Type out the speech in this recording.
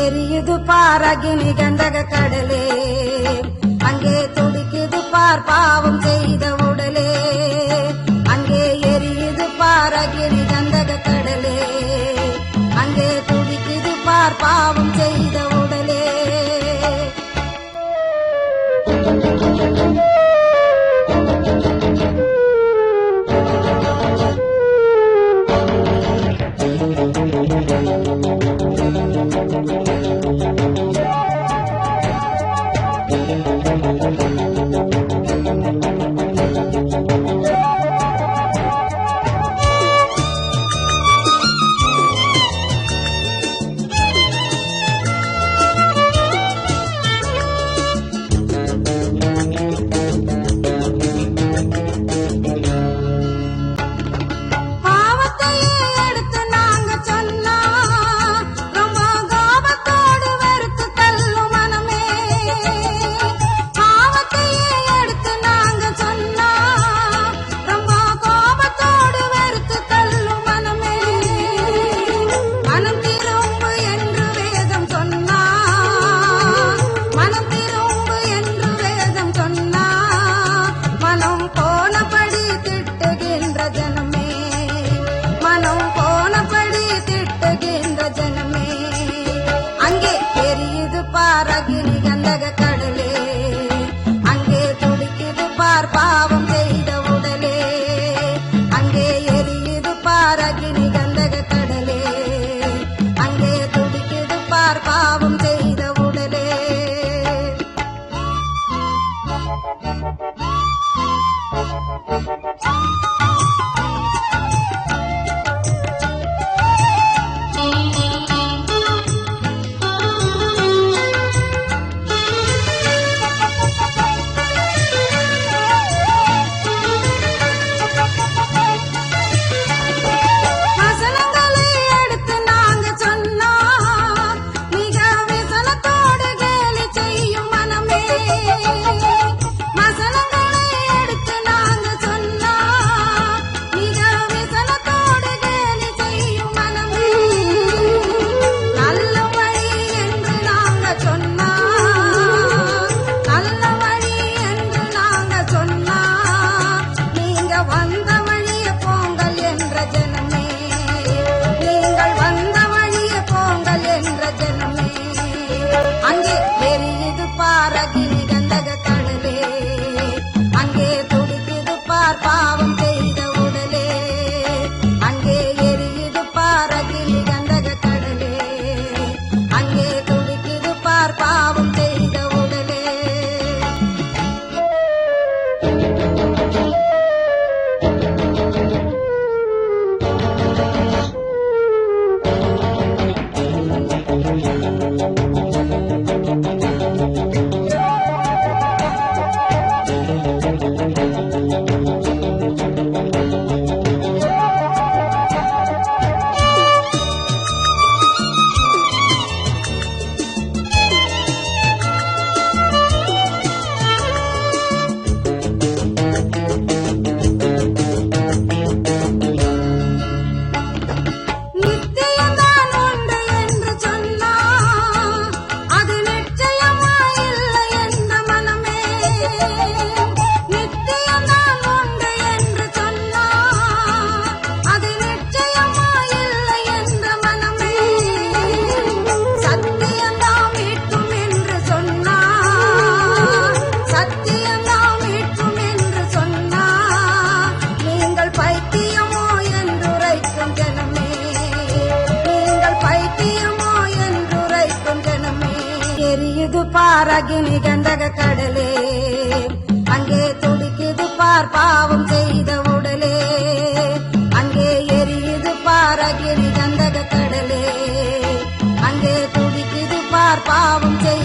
எரியுது பார் அக்னி கந்தக கடலே, அங்கே துடிக்குது பார் பாவம் செய்த உடலே. அங்கே எரியுது பார் அக்னி கந்தக கடலே, அங்கே துடிக்குது பார் பாவம் செய்த உடலே. அக்னி கந்தக கடலே, அங்கே துடிக்குது பார் பாவம் செய்த உடலே. அங்கே எரியுது பார் அக்னி கந்தக கடலே, அங்கே துடிக்குது பார் பாவம் செய்த உடலே. அக்னி கந்தக கடலே, அங்கே துடிக்குது பார் பாவம் செய்த உடலே. அங்கே எரியுது பார் அக்னி கந்தக கடலே, அங்கே துடிக்குது பார் பாவம் செய்த உடலே. எரியுது பார் அக்னி கந்தக கடலே, அங்கே துடிக்குது பார் பாவம் செய்த உடலே. அங்கே எரியுது பார் அக்னி கந்தக கடலே, அங்கே துடிக்குது பார் பாவம் செய்த